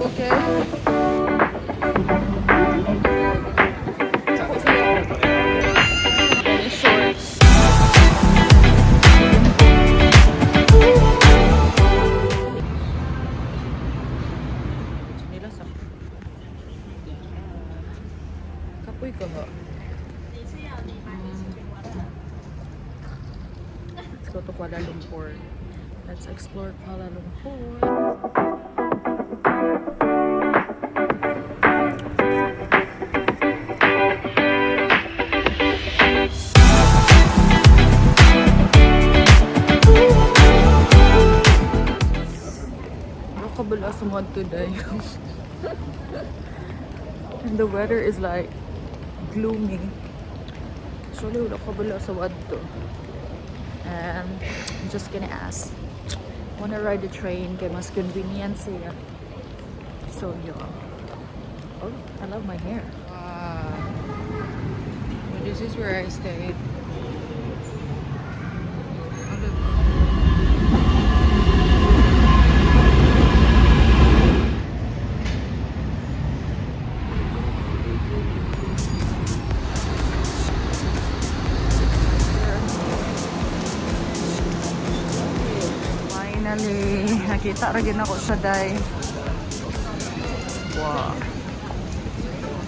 Okay. Shorts. Nila sa kapoy ko ba? Let's go to Kuala Lumpur. Let's explore Kuala Lumpur. Kabula sa mod today. And the weather is like gloomy. Actually, wala kabula sa mod to. And I'm just gonna ask. Wanna ride the train? Kaya mas convenient siya. So yeah. Oh, I love my hair. Wow. Well, this is where I stayed. Finally, nakita rin ako sa day. Wow.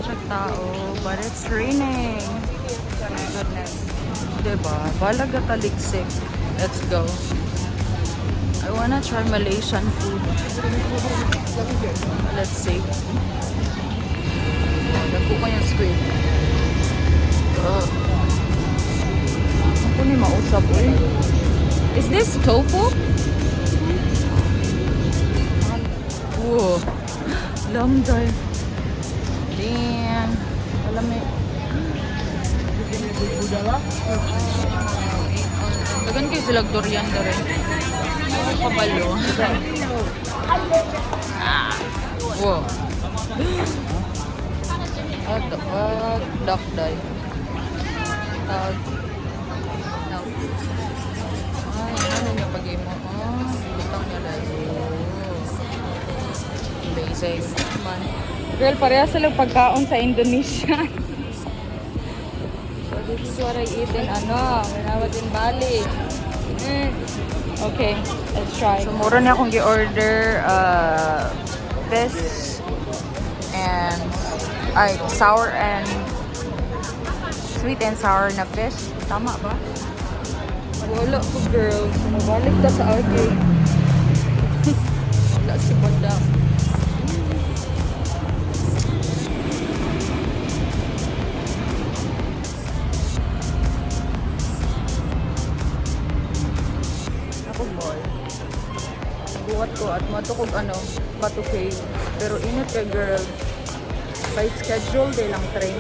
Check tao, but it's raining. Oh my goodness. Diba? Balaga taligsik. Let's go. I wanna try Malaysian food. Let's see. Dagpo ko yung squid. Ako ni mausap eh. Is this tofu? Whoa. Lamday. Damn. Alam mo. Dagan kayo silag durian na rin. Pabalo. Wow. Dakday. Tag. No. Ay, ano niya pag-game mo? Butang niya lang. Amazing. Man. Girl, pareha silang pagkaon sa Indonesia. So this is what I eat in when I was in Bali. Okay, let's try. So mura niya akong gi-order fish and sour and sweet and sour na fish. Tama ba? Wala ko girl. Mabalik ka sa agi. Wala si Bandang. Buhat ko at matukog Batu Cave. Pero init ka girl. By schedule day lang train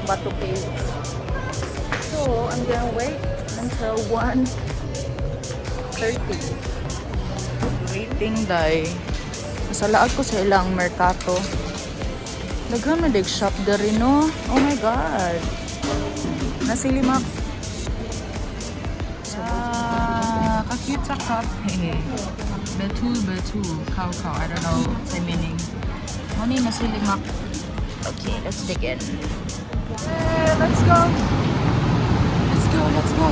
Batu Cave. So I'm gonna wait until 1:30. Waiting day. Masalaag ko sa ilang merkato. Naghan na dig shop dari no. Oh my god. Nasilimak. Kakit sa kape. Betul, kau. I don't know the meaning. Money nasilimak. Okay, let's dig in. Hey, let's go. Let's go.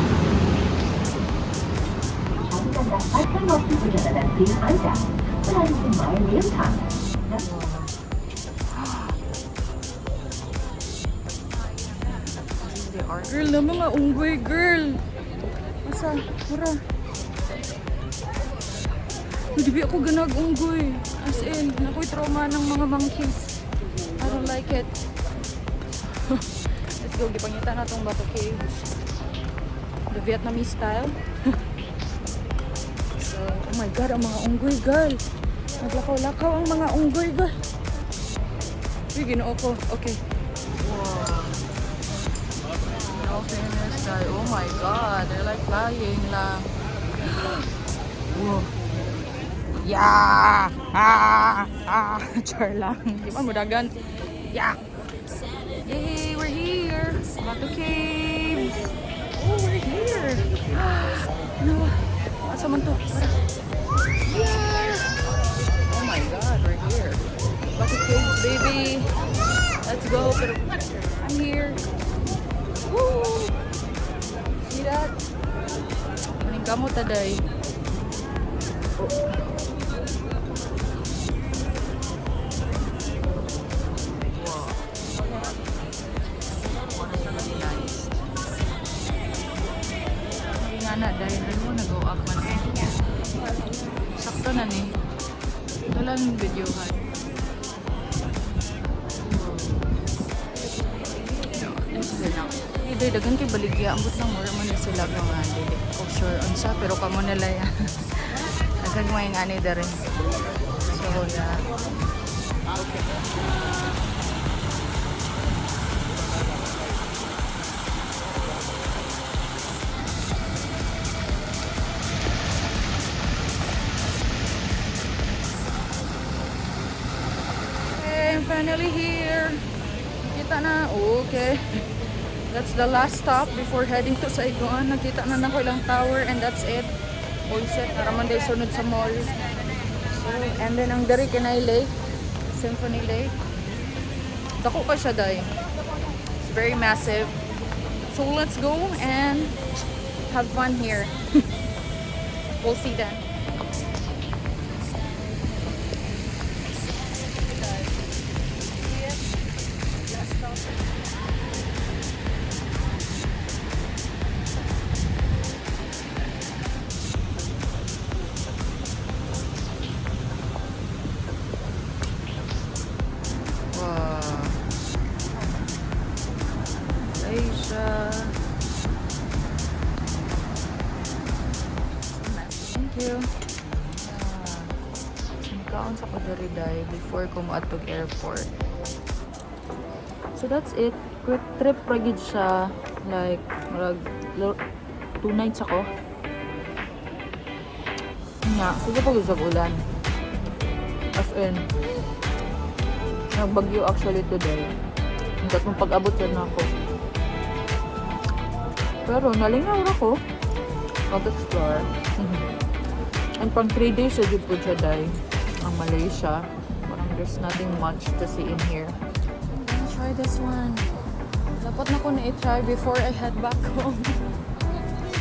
Girl, na mga unggoy, girl. Asa? Mura. Hindi ako ganag-unggoy. As in, nako'y trauma ng mga monkeys. I don't like it. Let's go, gipangita na itong Batu Cave. The Vietnamese style. So, oh my god, ang mga unggoy, girl. Naglakaw-lakaw ang mga unggoy, girl. Uy, ginoo ko. Okay. Wow. No finish, guy. Oh my god, they're like flying lang. Wow. Yeah! Char lang. Di ba mudagan? Yeah! Yay! We're here! Batu Cave! Oh, we're here! No! Asa man to? Yeah! Oh my god, we're here! go. Pero I'm here. Woo! See that? Maning kamot taday. Na dahil mo nag-go-up man sakto na ni wala ng videohan hindi dagan kay baligya ambot lang mura man sila mga dili ko sure unsa pero kamo nila yan dagan mo yung ani da rin so yeah okay. I'm finally here. Nakita na. Okay. That's the last stop before heading to Saigon. Nakita na ko ilang tower and that's it. All set. Naraman day sunod sa mall. So, and then ang dari Kenai Lake. Symphony Lake. Dako pa siya day. It's very massive. So let's go and have fun here. We'll see then. Asia. Thank you. Nagkaon sa Kodariday before ko maatog airport. So that's it. Quick trip ragid siya. Like, 2 nights ako. Nga, sige pag sa ulan. As in, nagbagyo actually today. Hanggat mong pag-abot yan ako. Pero nalingaw ako. Mag-explore. And pang 3 days sa po siya day. Ang Malaysia. Parang there's nothing much to see in here. Let's try this one. Dapat na ko na i-try before I head back home.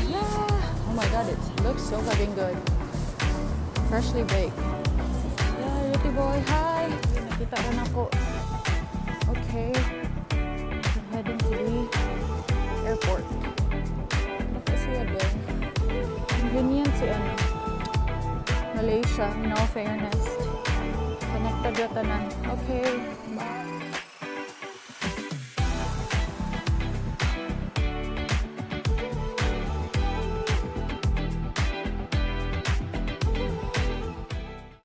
Yeah! Oh my god, it looks so fucking good. Freshly baked. Yeah, Yuti boy, hi! Nakita rin ako. Okay. I'm heading to the airport. Siya din. Convenient si Malaysia, in all fairness. Connected yata na. Okay, bye.